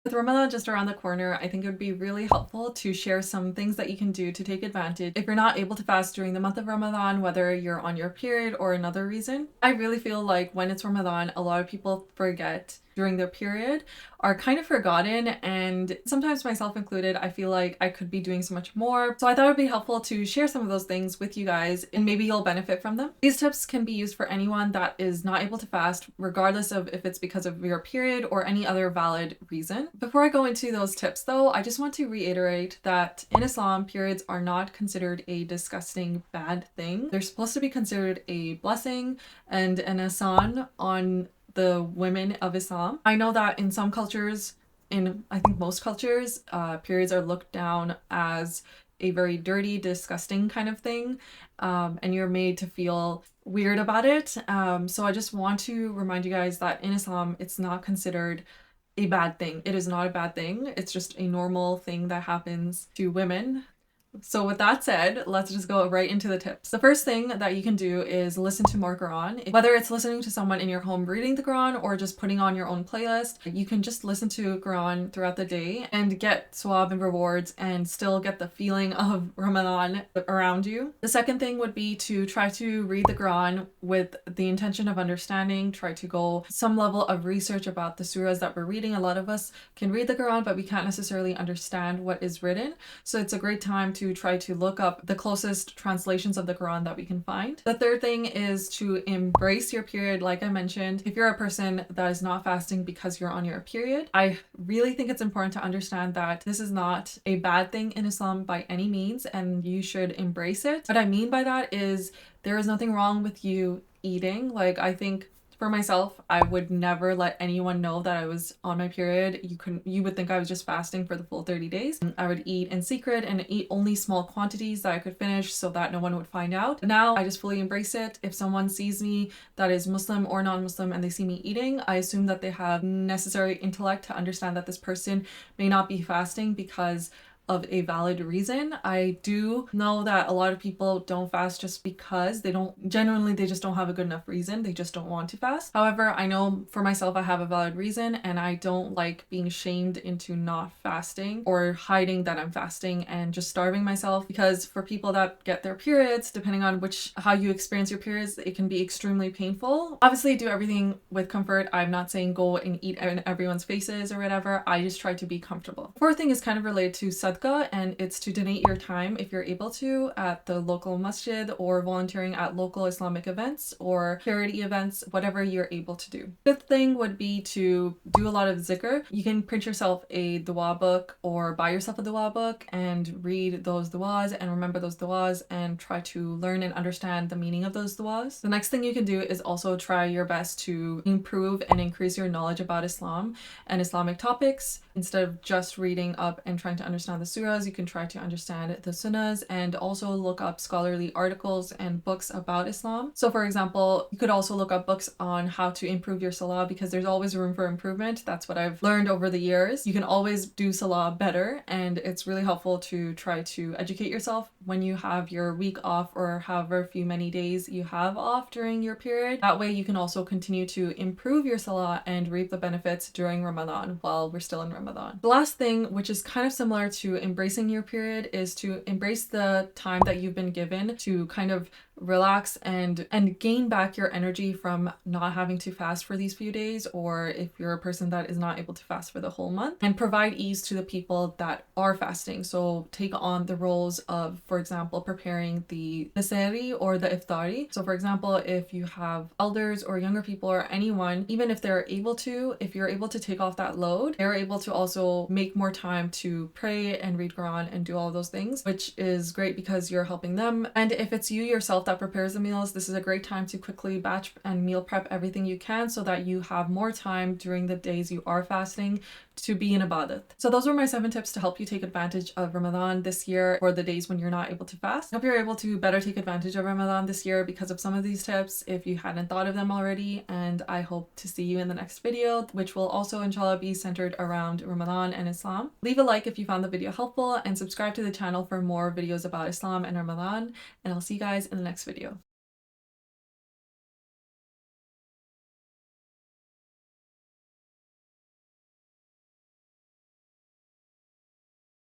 With Ramadan just around the corner, I think it would be really helpful to share some things that you can do to take advantage if you're not able to fast during the month of Ramadan, whether you're on your period or another reason. I really feel like when it's Ramadan, a lot of people forget during their period, are kind of forgotten, and sometimes myself included, I feel like I could be doing so much more. So I thought it would be helpful to share some of those things with you guys, and maybe you'll benefit from them. These tips can be used for anyone that is not able to fast, regardless of if it's because of your period or any other valid reason. Before I go into those tips though, I just want to reiterate that in Islam, periods are not considered a disgusting bad thing. They're supposed to be considered a blessing and an ahsan on the women of Islam. I know that in some cultures, in I think most cultures, periods are looked down as a very dirty, disgusting kind of thing, and you're made to feel weird about it. So I just want to remind you guys that in Islam, it's not considered a bad thing. It is not a bad thing. It's just a normal thing that happens to women. So with that said, let's just go right into the tips. The first thing that you can do is listen to more Quran. Whether it's listening to someone in your home reading the Quran or just putting on your own playlist, you can just listen to Quran throughout the day and get sawab and rewards and still get the feeling of Ramadan around you. The second thing would be to try to read the Quran with the intention of understanding. Try to go some level of research about the surahs that we're reading. A lot of us can read the Quran, but we can't necessarily understand what is written. So it's a great time to try to look up the closest translations of the Quran that we can find. The third thing is to embrace your period. Like I mentioned, if you're a person that is not fasting because you're on your period, I really think it's important to understand that this is not a bad thing in Islam by any means, and you should embrace it. What I mean by that is there is nothing wrong with you eating. Like, I think for myself, I would never let anyone know that I was on my period. You would think I was just fasting for the full 30 days. I would eat in secret and eat only small quantities that I could finish so that no one would find out. Now I just fully embrace it. If someone sees me that is Muslim or non-Muslim and they see me eating, I assume that they have necessary intellect to understand that this person may not be fasting because of a valid reason. I do know that a lot of people don't fast just because they just don't have a good enough reason. They just don't want to fast. However, I know for myself, I have a valid reason, and I don't like being shamed into not fasting or hiding that I'm fasting and just starving myself, because for people that get their periods, depending on how you experience your periods, it can be extremely painful. Obviously, do everything with comfort. I'm not saying go and eat in everyone's faces or whatever. I just try to be comfortable. Fourth thing is kind of related to sadaqah, and it's to donate your time if you're able to at the local masjid or volunteering at local Islamic events or charity events, whatever you're able to do. Fifth thing would be to do a lot of zikr. You can print yourself a dua book or buy yourself a dua book and read those duas and remember those duas and try to learn and understand the meaning of those duas. The next thing you can do is also try your best to improve and increase your knowledge about Islam and Islamic topics. Instead of just reading up and trying to understand the surahs, you can try to understand the sunnahs and also look up scholarly articles and books about Islam. So for example, you could also look up books on how to improve your salah, because there's always room for improvement. That's what I've learned over the years. You can always do salah better, and it's really helpful to try to educate yourself when you have your week off or however few many days you have off during your period. That way you can also continue to improve your salah and reap the benefits during Ramadan while we're still in Ramadan. The last thing, which is kind of similar to embracing your period, is to embrace the time that you've been given to kind of relax and gain back your energy from not having to fast for these few days, or if you're a person that is not able to fast for the whole month, and provide ease to the people that are fasting. So take on the roles of, for example, preparing the sahri or the iftari. So for example, if you have elders or younger people or anyone, even if they're able to, if you're able to take off that load, they're able to also make more time to pray and read Quran and do all those things, which is great because you're helping them. And if it's you yourself that prepares the meals, this is a great time to quickly batch and meal prep everything you can so that you have more time during the days you are fasting to be in ibadat. So those were my 7 tips to help you take advantage of Ramadan this year, or the days when you're not able to fast. I hope you're able to better take advantage of Ramadan this year because of some of these tips if you hadn't thought of them already, and I hope to see you in the next video, which will also inshallah be centered around Ramadan and Islam. Leave a like if you found the video helpful and subscribe to the channel for more videos about Islam and Ramadan, and I'll see you guys in the next video.